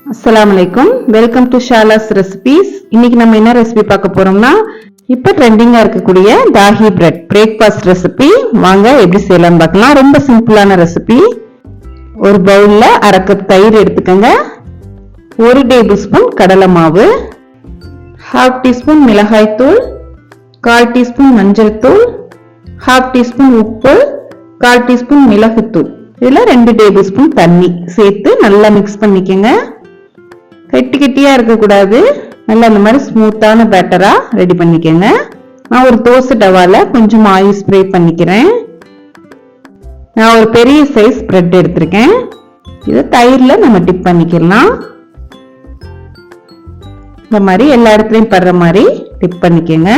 அஸ்ஸலாமு அலைக்கும். Welcome to Shala's recipes. இன்னைக்கு நம்ம என்ன ரெசிபி பார்க்க போறோம்னா, இப்ப ட்ரெண்டிங்கா இருக்கக்கூடிய தாஹி பிரெட் பிரேக்ஃபாஸ்ட் ரெசிபி. வாங்க எப்படி செய்யலாம்னு பார்க்கலாம். ரொம்ப சிம்பிளான ரெசிபி. ஒரு பவுல்ல அரை கப் தயிர் எடுத்துக்கங்க, 1 டேபிள் ஸ்பூன் கடலை மாவு, 1/2 டீஸ்பூன் மிளகாய் தூள், 1/4 டீஸ்பூன் மஞ்சள் தூள், 1/2 டீஸ்பூன் உப்பு, 1/4 டீஸ்பூன் மிளகுத்தூள், இதுல 2 டேபிள் ஸ்பூன் தண்ணி சேர்த்து நல்லா மிக்ஸ் பண்ணிக்கங்க. கட்டி கட்டியா இருக்கக்கூடாது, நல்லா அந்த மாதிரி ஸ்மூத்தான பேட்டரா ரெடி பண்ணிக்கங்க. நான் ஒரு தோசை டவால கொஞ்சம் ஆயில் ஸ்ப்ரே பண்ணிக்கிறேன். நான் ஒரு பெரிய சைஸ் பிரெட் எடுத்திருக்கேன். இதை தயிர்ல நம்ம டிப் பண்ணிக்கலாம். இந்த மாதிரி எல்லா இடத்துலயும் படுற மாதிரி டிப் பண்ணிக்கங்க.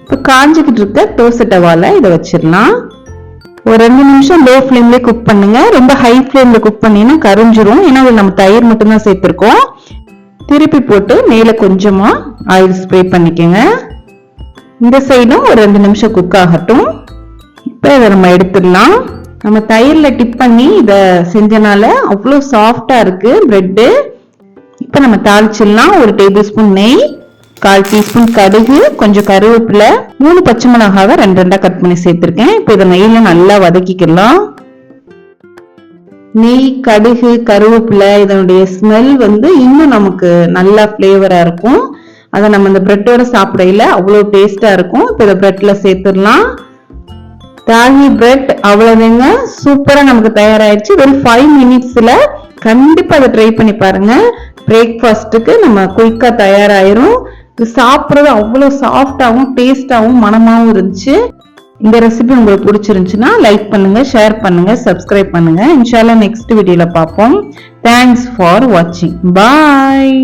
இப்போ காஞ்சிக்கிட்டு இருக்க தோசை டவால இதை வச்சிடலாம். ஒரு 2 நிமிஷம் லோ ஃப்ளேம்ல குக் பண்ணுங்க. ரொம்ப ஹை ஃப்ளேம்ல குக் பண்ணீங்கன்னா கரிஞ்சிரும். ஏன்னா நம்ம தயிர் மட்டும் தான் சேர்த்திருக்கோம். திருப்பி போட்டு மேல கொஞ்சமா ஆயில் ஸ்ப்ரே பண்ணிக்கங்க. இந்த சைடும் ஒரு 2 நிமிஷம் குக் ஆகட்டும். இப்போ இதை நம்ம எடுத்துடலாம். நம்ம தயிர்ல டிப் பண்ணி இதை செஞ்சனால அவ்வளோ சாஃப்டா இருக்கு பிரெட்டு. இப்போ நம்ம தாளிச்சிடலாம். 1 டேபிள் ஸ்பூன் நெய், 1/4 டீஸ்பூன் கடுகு, கொஞ்சம் கருவேப்பிலை, 3 பச்சை மிளகாவை 2 கட் பண்ணி சேர்த்திருக்கேன். இப்போ இதை நெய்ல நல்லா வதக்கிக்கலாம். நெய், கடுகு, கருவேப்பிலை இதனுடைய ஸ்மெல் இன்னும் நமக்கு நல்லா ஃபிளேவரா இருக்கும். அதை நம்ம இந்த பிரெட்டோட சாப்பிடையில அவ்வளோ டேஸ்டா இருக்கும். இப்போ இதை பிரெட்ல சேர்த்துடலாம். தாஹி பிரெட் அவ்வளவுங்க, சூப்பரா நமக்கு தயாராயிடுச்சு. வெறும் 5 மினிட்ஸ்ல கண்டிப்பா அதை ட்ரை பண்ணி பாருங்க. பிரேக்ஃபாஸ்ட்டுக்கு நம்ம குயிக்கா தயாராயிரும். இது சாப்பிட்றது அவ்வளோ சாஃப்டாகவும் டேஸ்டாகவும் மனமாகவும் இருந்துச்சு. இந்த ரெசிபி உங்களுக்கு பிடிச்சிருந்துச்சுன்னா லைக் பண்ணுங்க, ஷேர் பண்ணுங்க, சப்ஸ்கிரைப் பண்ணுங்க. இன்ஷால்லா நெக்ஸ்ட் வீடியோல பார்ப்போம். தேங்க்ஸ் ஃபார் வாட்சிங். பாய்.